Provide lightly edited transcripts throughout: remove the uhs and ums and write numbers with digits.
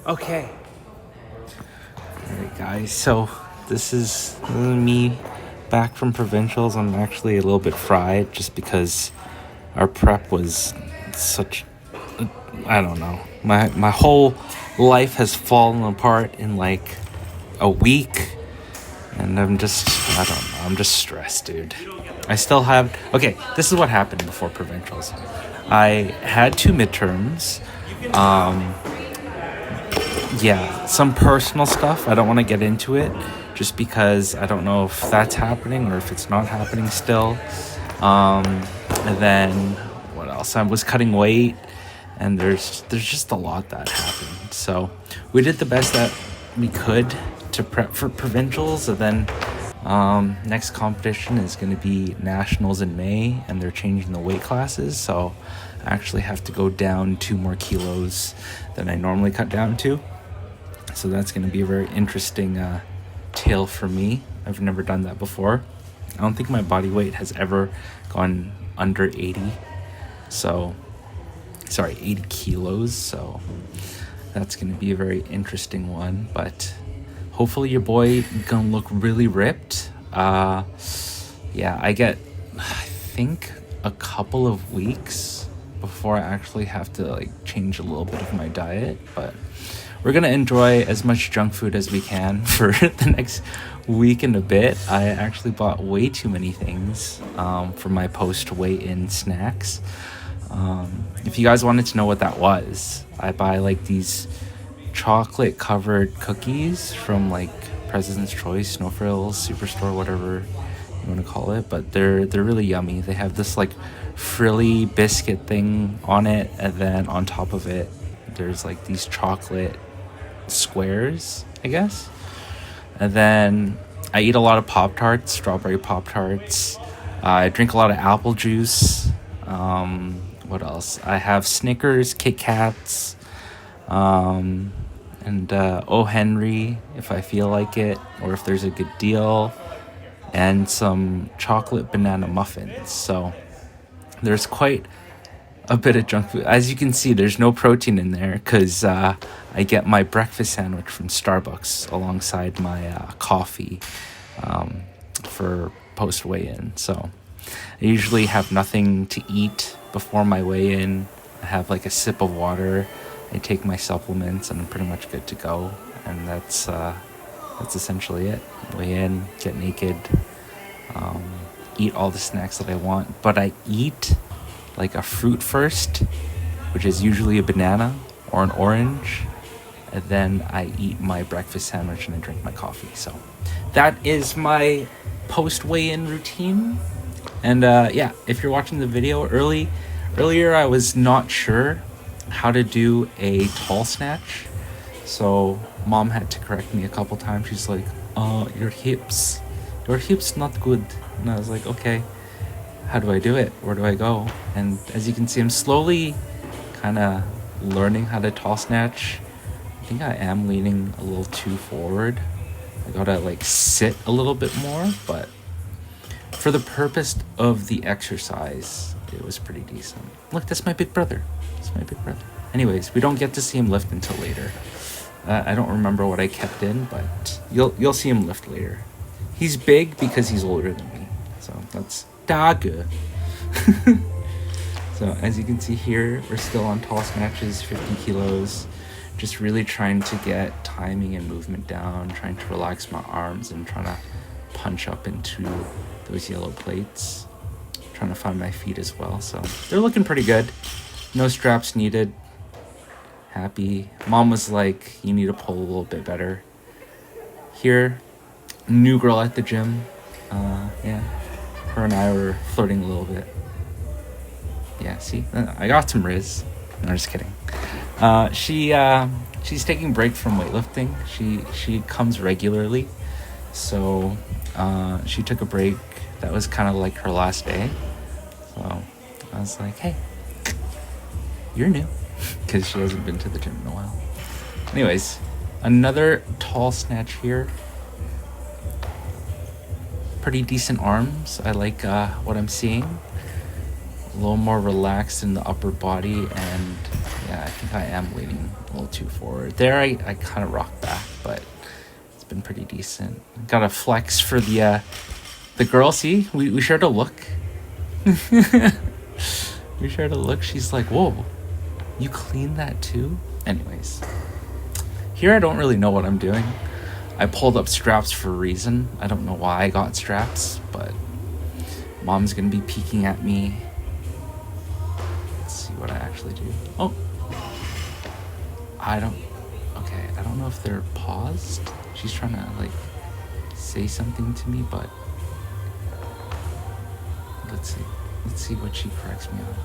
Okay. Alright guys, so this is me back from provincials. I'm actually a little bit fried just because our prep was such, I don't know. My whole life has fallen apart in like a week, and I don't know, I'm just stressed, dude. I still have, okay, this is what happened before provincials. I had 2 midterms. Yeah, some personal stuff. I don't want to get into it just because I don't know if that's happening or if it's not happening still. And then what else? I was cutting weight, and there's just a lot that happened. So we did the best that we could to prep for provincials, and then next competition is going to be nationals in May, and they're changing the weight classes. So I actually have to go down 2 more kilos than I normally cut down to. So that's going to be a very interesting tale for me. I've never done that before. I don't think my body weight has ever gone under 80. So, sorry, 80 kilos. So that's going to be a very interesting one. But hopefully your boy going to look really ripped. Yeah, I think, a couple of weeks before I actually have to like change a little bit of my diet. But we're going to enjoy as much junk food as we can for the next week and a bit. I actually bought way too many things for my post-weigh-in snacks. If you guys wanted to know what that was, I buy like these chocolate-covered cookies from like President's Choice, Snow Frills, Superstore, whatever you want to call it. But they're really yummy. They have this like frilly biscuit thing on it, and then on top of it, there's like these chocolate squares, I guess. And then I eat a lot of Pop-Tarts, strawberry Pop-Tarts. I drink a lot of apple juice. What else? I have Snickers, Kit Kats, and O. Henry if I feel like it, or if there's a good deal, and some chocolate banana muffins. So there's quite a bit of junk food. As you can see, there's no protein in there because I get my breakfast sandwich from Starbucks alongside my coffee for post weigh-in. So I usually have nothing to eat before my weigh-in. I have like a sip of water. I take my supplements, and I'm pretty much good to go. And that's essentially it. Weigh in, get naked, eat all the snacks that I want. But I eat like a fruit first, which is usually a banana or an orange, and then I eat my breakfast sandwich and I drink my coffee. So that is my post weigh-in routine. And yeah, if you're watching the video earlier I was not sure how to do a tall snatch, so mom had to correct me a couple times. She's like, your hips not good. And I was like, okay, how do I do it? Where do I go? And as you can see, I'm slowly kind of learning how to tall snatch. I think I am leaning a little too forward. I gotta like sit a little bit more, but for the purpose of the exercise, it was pretty decent. Look, that's my big brother. Anyways, we don't get to see him lift until later. I don't remember what I kept in, but you'll see him lift later. He's big because he's older than me, so that's good. So as you can see here, we're still on tall snatches, 50 kilos. Just really trying to get timing and movement down, trying to relax my arms and trying to punch up into those yellow plates. Trying to find my feet as well. So they're looking pretty good. No straps needed. Happy. Mom was like, you need to pull a little bit better. Here, new girl at the gym. Yeah. Her and I were flirting a little bit. Yeah, see? I got some Riz. No, just kidding. She's taking a break from weightlifting. She comes regularly. So she took a break. That was kind of like her last day. So I was like, hey, you're new. Because she hasn't been to the gym in a while. Anyways, another tall snatch here. Pretty decent arms. I like what I'm seeing. a little more relaxed in the upper body, and yeah, I think I am leaning a little too forward. There I kind of rock back, but it's been pretty decent. Got a flex for the girl. See, we shared a look. We shared a look. She's like, whoa, you cleaned that too? Anyways, here I don't really know what I'm doing. I pulled up straps for a reason. I don't know why I got straps, but mom's gonna be peeking at me. Let's see what I actually do. Oh, I don't know if they're paused. She's trying to like say something to me, but let's see what she corrects me on.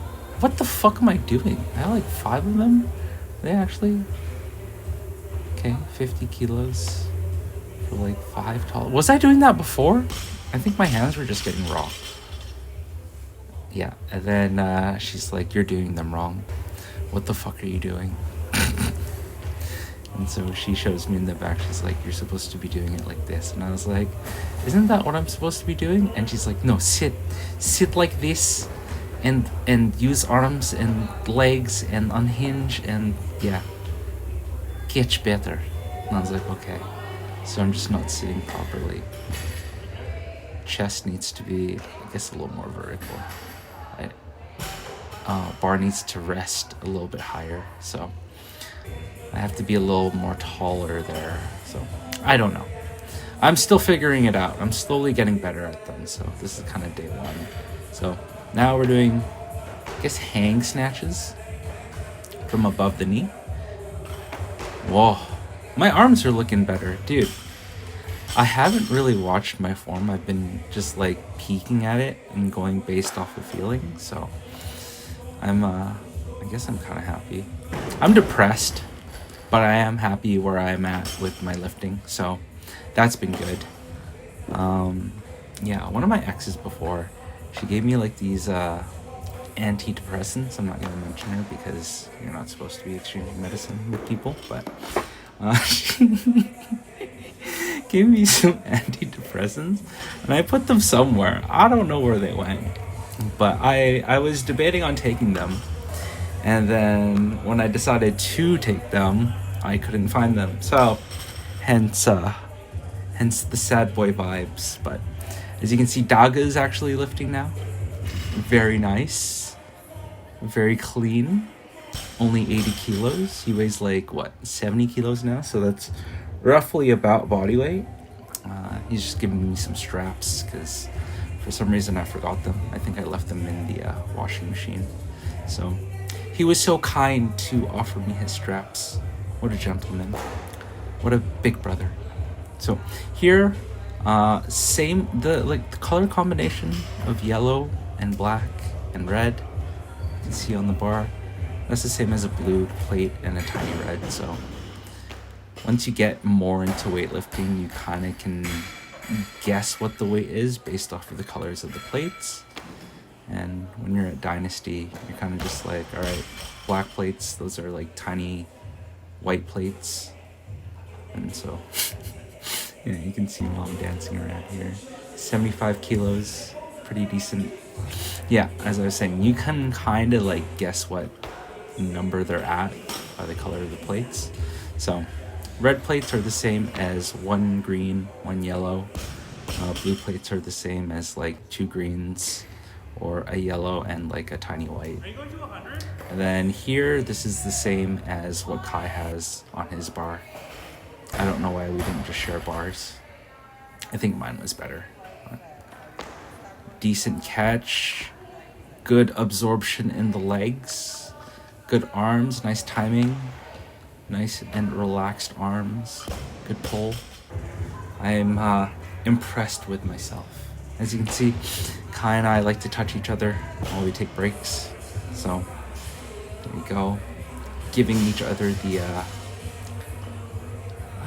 What the fuck am I doing? I have like 5 of them. Are they actually okay? 50 kilos for like 5 tall. Was I doing that before? I think my hands were just getting raw. Yeah, and then she's like, you're doing them wrong. What the fuck are you doing? And so she shows me in the back. She's like, you're supposed to be doing it like this. And I was like, isn't that what I'm supposed to be doing? And she's like, no, sit like this, and use arms and legs and unhinge, and yeah, get better. And I was like, okay. So I'm just not sitting properly. Chest needs to be, I guess, a little more vertical. Bar needs to rest a little bit higher, so I have to be a little more taller there. So I don't know. I'm still figuring it out. I'm slowly getting better at them. So this is kind of day 1. So now we're doing, I guess, hang snatches from above the knee. Whoa, my arms are looking better, dude. I haven't really watched my form. I've been just like peeking at it and going based off of feeling. So I guess I'm kind of happy. I'm depressed, but I am happy where I'm at with my lifting. So that's been good. Yeah, one of my exes before, she gave me like these antidepressants. I'm not gonna mention her because you're not supposed to be exchanging medicine with people, but she gave me some antidepressants, and I put them somewhere. I don't know where they went, but I was debating on taking them, and then when I decided to take them, I couldn't find them. So hence the sad boy vibes. But as you can see, Daga is actually lifting now. Very nice, very clean. Only 80 kilos. He weighs like what, 70 kilos now, so that's roughly about body weight. He's just giving me some straps because for some reason I forgot them. I think I left them in the washing machine. So he was so kind to offer me his straps. What a gentleman. What a big brother. So here, same, the color combination of yellow and black and red, you can see on the bar. That's the same as a blue plate and a tiny red. So once you get more into weightlifting, you kind of can guess what the weight is based off of the colors of the plates. And when you're at Dynasty, you're kind of just like, all right, black plates, those are like tiny white plates. And so, yeah, you can see mom dancing around here. 75 kilos, pretty decent. Yeah, as I was saying, you can kind of like guess what number they're at by the color of the plates. So red plates are the same as 1 green, 1 yellow. Blue plates are the same as like 2 greens or a yellow and like a tiny white. Are you going to 100? And then here, this is the same as what Kai has on his bar. I don't know why we didn't just share bars. I think mine was better. Decent catch, good absorption in the legs, good arms, nice timing, nice and relaxed arms, good pull. I'm impressed with myself. As you can see, Kai and I like to touch each other while we take breaks. So there we go, giving each other the I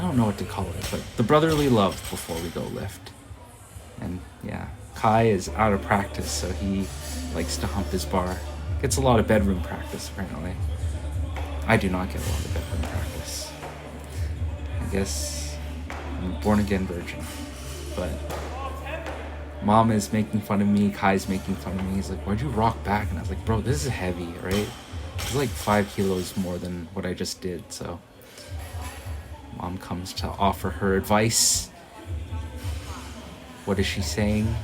don't know what to call it, but the brotherly love before we go lift. And yeah, Kai is out of practice, so he likes to hump his bar. Gets a lot of bedroom practice, apparently. I do not get a lot of bedroom practice. I guess I'm a born-again virgin. But Mom is making fun of me. Kai's making fun of me. He's like, why'd you rock back? And I was like, bro, this is heavy, right? It's like 5 kilos more than what I just did. So Mom comes to offer her advice. What is she saying?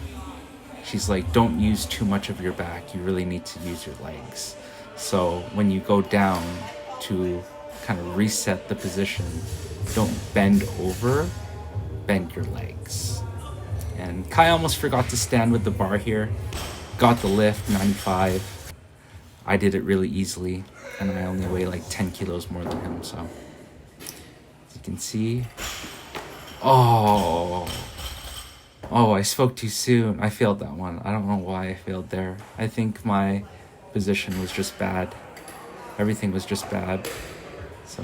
She's like, don't use too much of your back. You really need to use your legs. So when you go down to kind of reset the position, don't bend over, bend your legs. And Kai almost forgot to stand with the bar here. Got the lift, 95. I did it really easily, and I only weigh like 10 kilos more than him, so. As you can see. Oh, I spoke too soon. I failed that one. I don't know why I failed there. I think my position was just bad. Everything was just bad. So,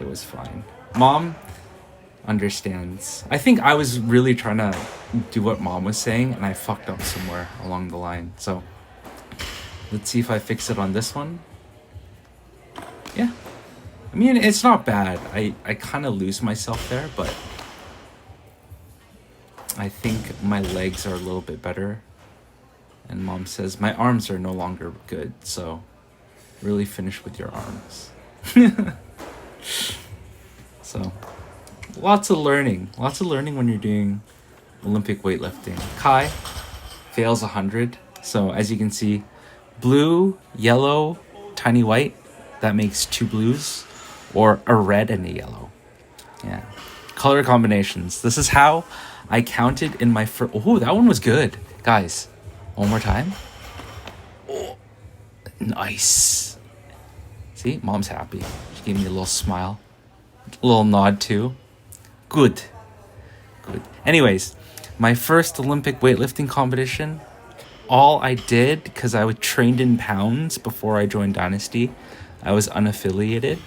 it was fine. Mom understands. I think I was really trying to do what Mom was saying, and I fucked up somewhere along the line. So, let's see if I fix it on this one. Yeah. I mean, it's not bad. I kind of lose myself there, but I think my legs are a little bit better. And Mom says my arms are no longer good, so really finish with your arms. So, lots of learning when you're doing Olympic weightlifting. Kai fails 100. So as you can see, blue, yellow, tiny white, that makes 2 blues, or a red and a yellow. Yeah. Color combinations. This is how I counted in my first. Oh, that one was good. Guys, one more time. Oh, nice. See, Mom's happy. She gave me a little smile. A little nod too. Good. Anyways, my first Olympic weightlifting competition, all I did, because I was trained in pounds before I joined Dynasty, I was unaffiliated.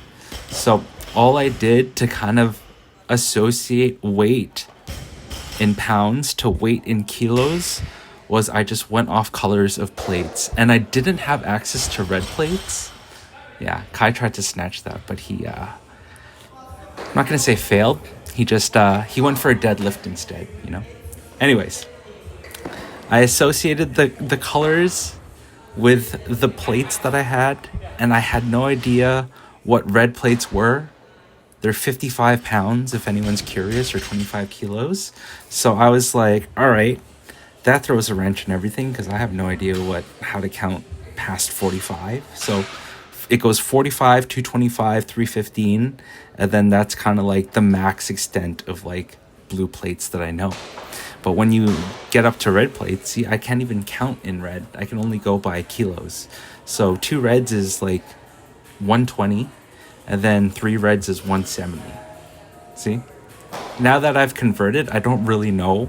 So all I did to kind of associate weight in pounds to weight in kilos was I just went off colors of plates. And I didn't have access to red plates. Yeah, Kai tried to snatch that, but he, I'm not going to say failed. He just, he went for a deadlift instead, you know? Anyways, I associated the colors with the plates that I had, and I had no idea what red plates were. They're 55 pounds, if anyone's curious, or 25 kilos. So I was like, all right, that throws a wrench in everything, because I have no idea how to count past 45. So it goes 45, 225, 315, and then that's kind of like the max extent of like blue plates that I know. But when you get up to red plates, see, I can't even count in red. I can only go by kilos. So 2 reds is like 120, and then 3 reds is 170. See? Now that I've converted, I don't really know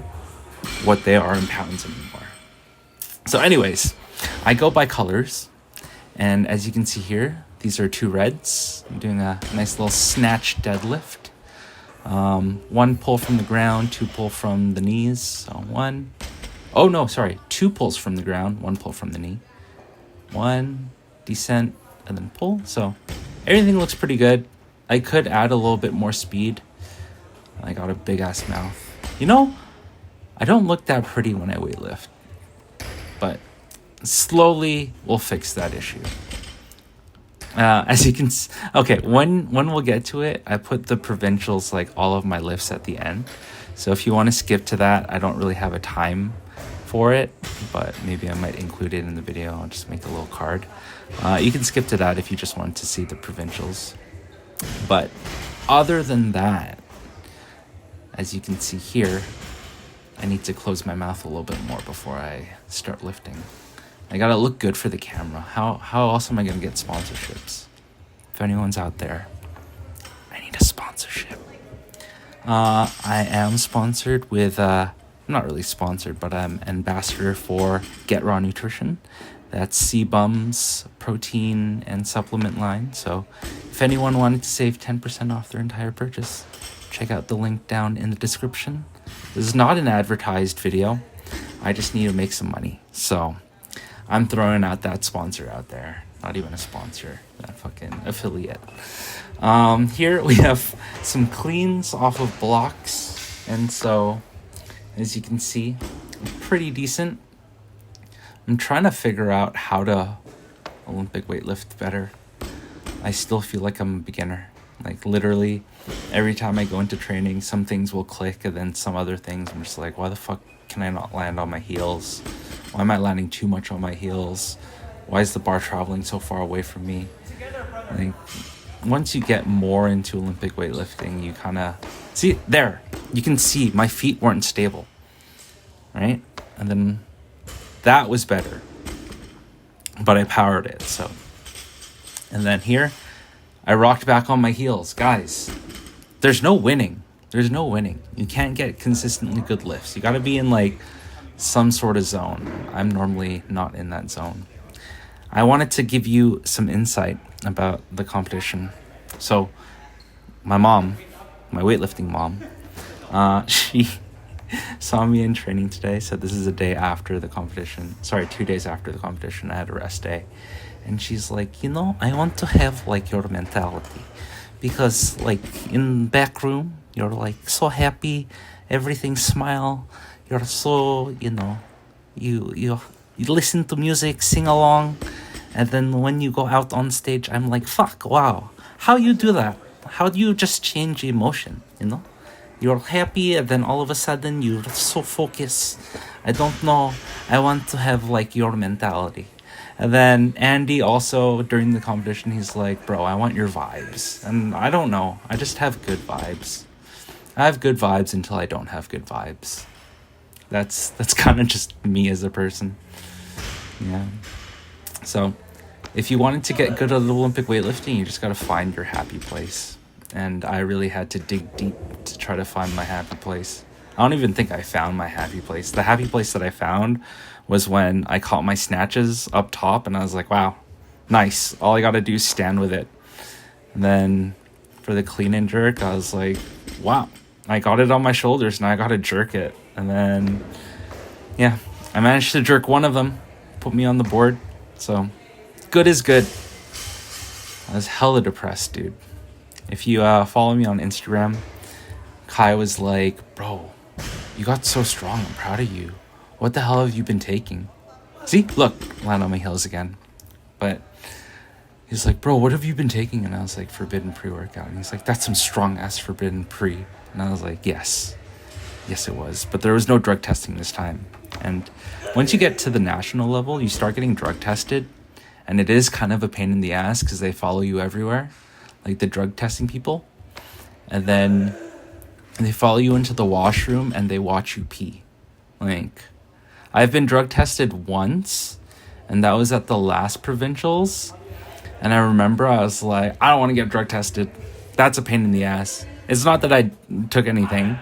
what they are in pounds anymore. So anyways, I go by colors. And as you can see here, these are 2 reds. I'm doing a nice little snatch deadlift. 1 pull from the ground, 2 pull from the knees. So 2 pulls from the ground, 1 pull from the knee. 1 descent and then pull. So everything looks pretty good. I could add a little bit more speed. I got a big ass mouth. You know, I don't look that pretty when I weightlift, but slowly we'll fix that issue. As you can okay, when we'll get to it, I put the provincials, like all of my lifts at the end. So if you want to skip to that, I don't really have a time for it, but maybe I might include it in the video. I'll just make a little card. You can skip to that if you just want to see the provincials. But other than that, as you can see here, I need to close my mouth a little bit more before I start lifting. I gotta look good for the camera. How else am I gonna get sponsorships? If anyone's out there, I need a sponsorship. I am sponsored with, I'm not really sponsored, but I'm ambassador for Get Raw Nutrition. That's C-Bum's protein and supplement line. So if anyone wanted to save 10% off their entire purchase, check out the link down in the description. This is not an advertised video. I just need to make some money. So I'm throwing out that sponsor out there. Not even a sponsor, that fucking affiliate. Here we have some cleans off of blocks. And so, as you can see, pretty decent. I'm trying to figure out how to Olympic weightlift better. I still feel like I'm a beginner. Like literally every time I go into training, some things will click, and then some other things I'm just like, why the fuck can I not land on my heels? Why am I landing too much on my heels? Why is the bar traveling so far away from me? Like, once you get more into Olympic weightlifting, you kind of see there. You can see my feet weren't stable, right? And then that was better, but I powered it. So, and then here, I rocked back on my heels, guys. There's no winning. There's no winning. You can't get consistently good lifts. You got to be in like some sort of zone. I'm normally not in that zone. I wanted to give you some insight about the competition. So my mom, my weightlifting mom, she saw me in training today. So this is a day after the competition. Sorry, 2 days after the competition. I had a rest day. And she's like, I want to have like your mentality. Because like in back room, you're like so happy, everything smile. You're so, you listen to music, sing along. And then when you go out on stage, I'm like, fuck, wow. How you do that? How do you just change emotion, You're happy, and then all of a sudden you're so focused. I don't know. I want to have like your mentality. And then Andy also, during the competition, he's like, bro, I want your vibes. And I don't know. I just have good vibes. I have good vibes until I don't have good vibes. That's kind of just me as a person. Yeah. So if you wanted to get good at Olympic weightlifting, you just got to find your happy place. And I really had to dig deep to try to find my happy place. I don't even think I found my happy place. The happy place that I found was when I caught my snatches up top, and I was like, wow, nice. All I got to do is stand with it. And then for the clean and jerk, I was like, wow, I got it on my shoulders, and I got to jerk it. And then, yeah, I managed to jerk one of them, put me on the board. So good is good. I was hella depressed, dude. If you follow me on Instagram, Kai was like, bro, you got so strong. I'm proud of you. What the hell have you been taking? See, look, land on my heels again. But he's like, bro, what have you been taking? And I was like, Forbidden pre-workout. And he's like, that's some strong ass Forbidden pre. And I was like, yes it was. But there was no drug testing this time. And once you get to the national level, you start getting drug tested. And it is kind of a pain in the ass because they follow you everywhere, like the drug testing people. And then they follow you into the washroom and they watch you pee. Like, I've been drug tested once, and that was at the last provincials. And I remember I was like, I don't want to get drug tested. That's a pain in the ass. It's not that I took anything,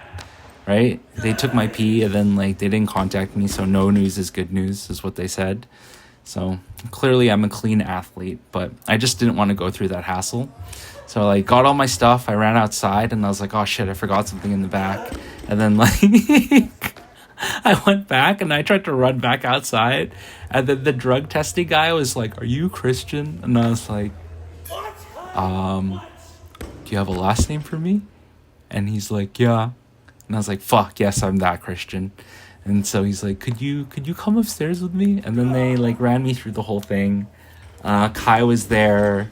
right? They took my pee, and then like they didn't contact me, so no news is good news, is what they said. So clearly I'm a clean athlete, but I just didn't want to go through that hassle. So I like got all my stuff, I ran outside, and I was like, oh shit, I forgot something in the back. And then like I went back and I tried to run back outside, and then the drug testing guy was like, are you Christian? And I was like, do you have a last name for me? And he's like, yeah. And I was like, fuck, yes, I'm that Christian. And so he's like, could you come upstairs with me? And then they like ran me through the whole thing. Kai was there,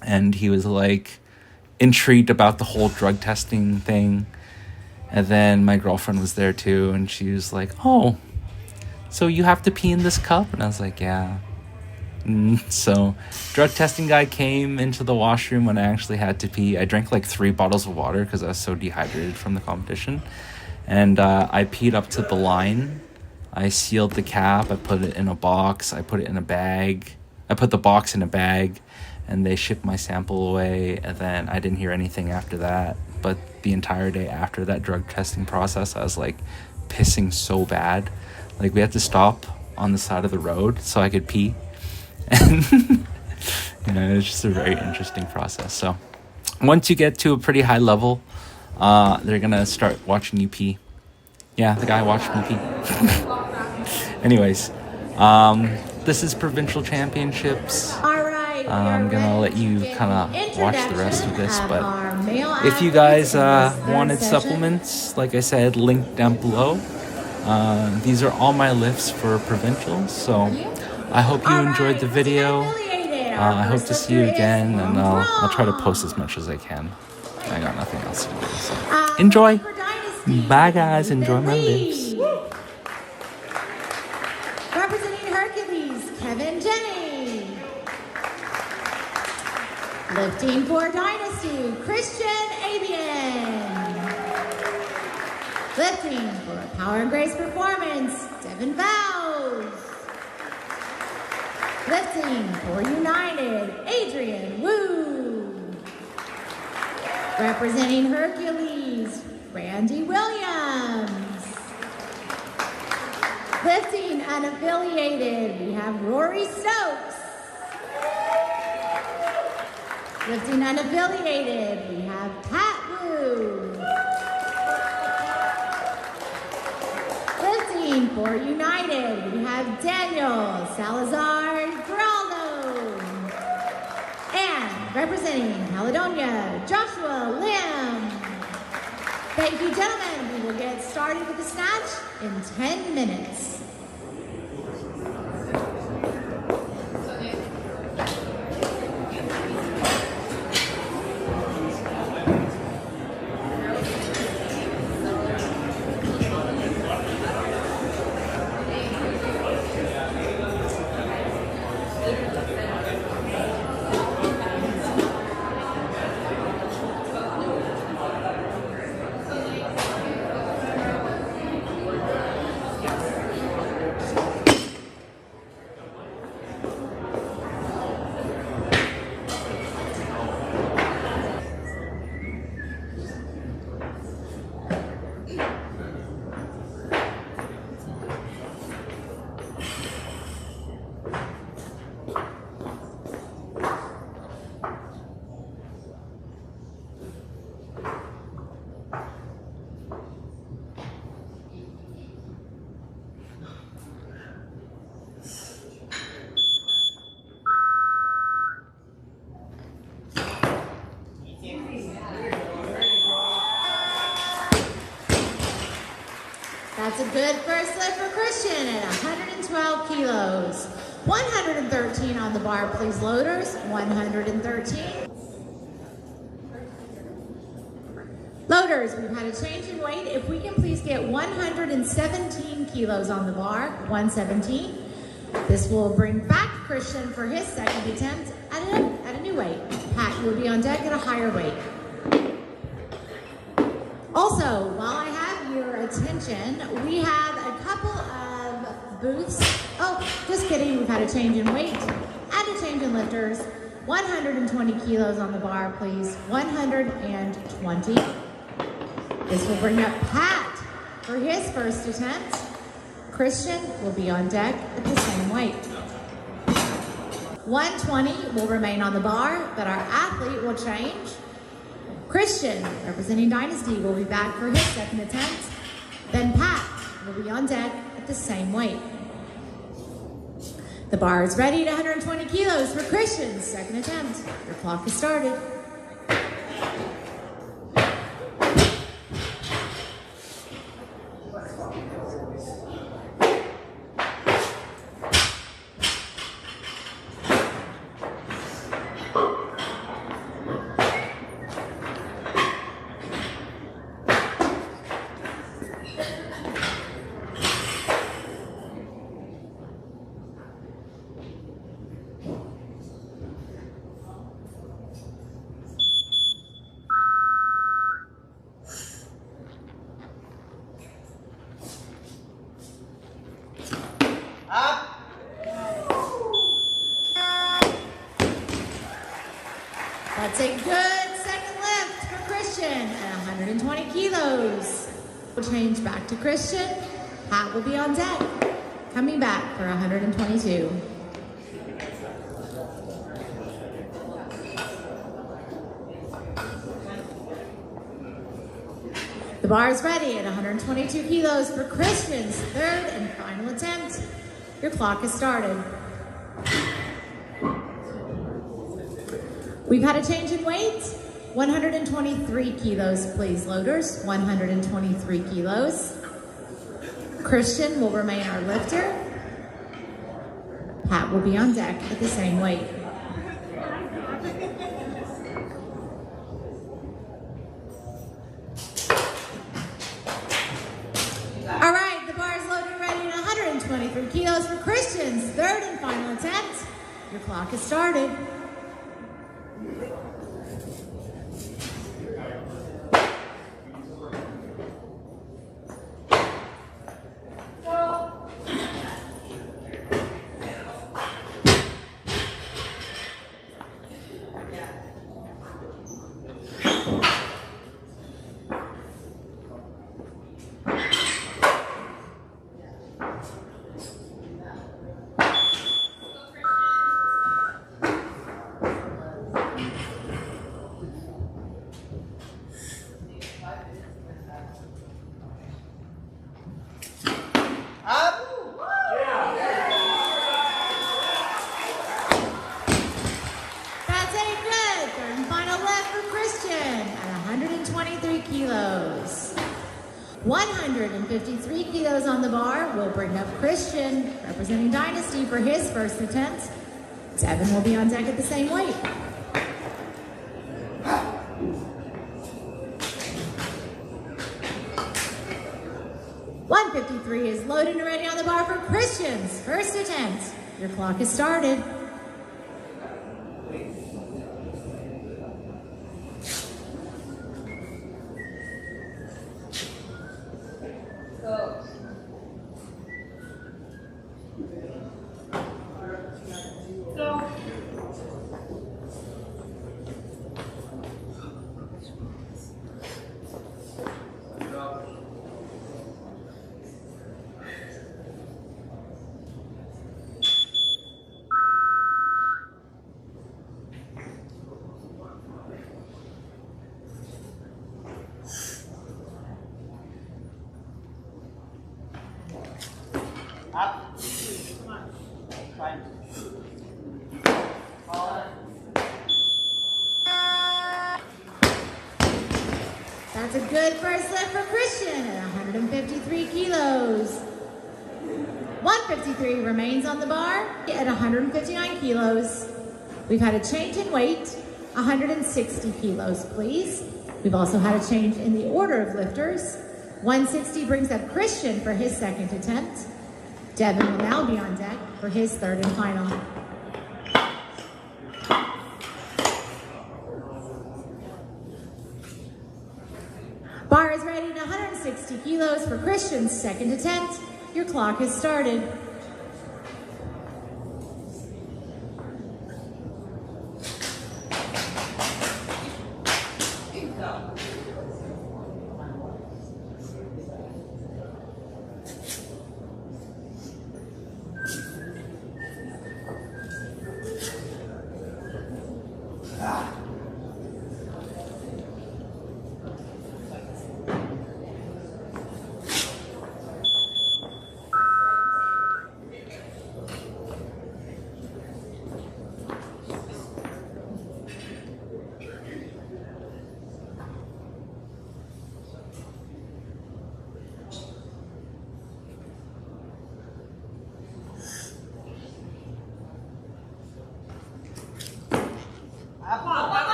and he was like intrigued about the whole drug testing thing. And then my girlfriend was there too, and she was like, oh, so you have to pee in this cup? And I was like, yeah. So drug testing guy came into the washroom when I actually had to pee. I drank like 3 bottles of water because I was so dehydrated from the competition. And I peed up to the line. I sealed the cap. I put it in a box. I put it in a bag. I put the box in a bag, and they shipped my sample away. And then I didn't hear anything after that. But the entire day after that drug testing process, I was like pissing so bad. Like we had to stop on the side of the road so I could pee. And it was just a very interesting process. So once you get to a pretty high level, they're gonna start watching you pee. Yeah, the guy watched me pee. Anyways, this is provincial championships. I'm gonna let you kind of watch the rest of this, but if you guys wanted supplements, like I said, link down below. These are all my lifts for provincials, so I hope you enjoyed the video. I hope to see you again, and I'll try to post as much as I can. I got nothing else to do, so enjoy. Bye, guys. Enjoy my lifts. Representing Hercules, Kevin Jenny. Lifting for Dynasty, Christian Avian. Lifting for Power and Grace Performance, Devin Vows. Lifting for United, Adrian Wu. Representing Hercules, Randy Williams. Lifting unaffiliated, we have Rory Stokes. Lifting unaffiliated, we have Pat Wu. Lifting for United, we have Daniel Salazar Geraldo. And representing Caledonia, Joshua Lim. Thank you, gentlemen. We will get started with the snatch in 10 minutes. That's a good first lift for Christian at 112 kilos. 113 on the bar, please, loaders. 113. Loaders, we've had a change in weight. If we can please get 117 kilos on the bar, 117. This will bring back Christian for his second attempt at a new weight. Pat, you will be on deck at a higher weight. Also, while I have your attention, we have a couple of booths. Oh, just kidding, we've had a change in weight and a change in lifters. 120 kilos on the bar, please. 120. This will bring up Pat for his first attempt. Christian will be on deck at the same weight. 120 will remain on the bar, but our athlete will change. Christian, representing Dynasty, will be back for his second attempt. Then Pat will be on deck at the same weight. The bar is ready at 120 kilos for Christian's second attempt. Your clock has started. That's a good second lift for Christian at 120 kilos. We'll change back to Christian. Pat will be on deck, coming back for 122. The bar is ready at 122 kilos for Christian's third and final attempt. Your clock has started. We've had a change in weight. 123 kilos, please, loaders. 123 kilos. Christian will remain our lifter. Pat will be on deck at the same weight. All right, the bar is loaded and ready at 123 kilos for Christian's third and final attempt. Your clock has started. That's a good third and final lift for Christian at 123 kilos. 153 kilos on the bar will bring up Christian, representing Dynasty, for his first attempt. Devin will be on deck at the same weight. $153 is loaded and ready on the bar for Christian's first attempt. Your clock has started. That's a good first lift for Christian at 153 kilos. 153 remains on the bar at 159 kilos. We've had a change in weight, 160 kilos, please. We've also had a change in the order of lifters. 160 brings up Christian for his second attempt. Devin will now be on deck for his third and final. Bar is ready at 160 kilos for Christian's second attempt. Your clock has started.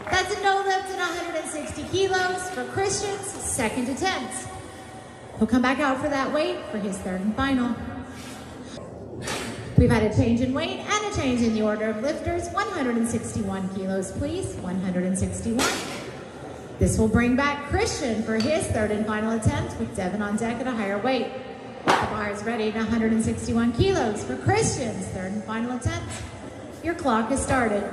That's a no lift at 160 kilos for Christian's second attempt. He'll come back out for that weight for his third and final. We've had a change in weight and a change in the order of lifters. 161 kilos, please. 161. This will bring back Christian for his third and final attempt, with Devin on deck at a higher weight. The bar is ready at 161 kilos for Christian's third and final attempt. Your clock has started.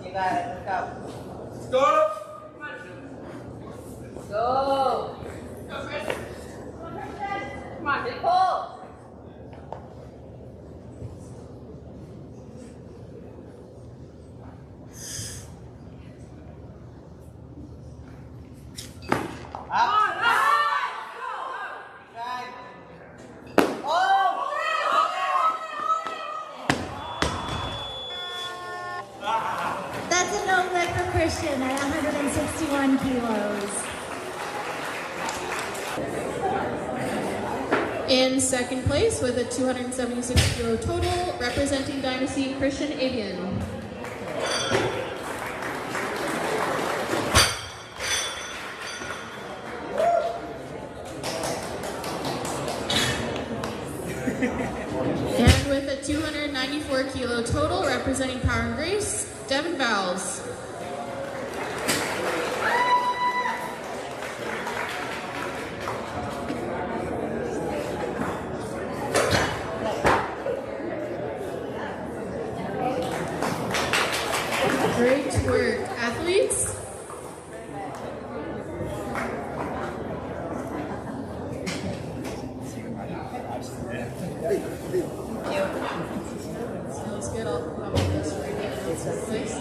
You got it. Let's go. Let's go. Ready, pull. That's a no lift for Christian at 161 kilos. In second place with a 276 kilo total, representing Dynasty, Christian Avian. And with a 294 kilo total, representing Power and Grace, Devin Vowles. Great work, athletes. Sounds good. I'll put this right here. Please.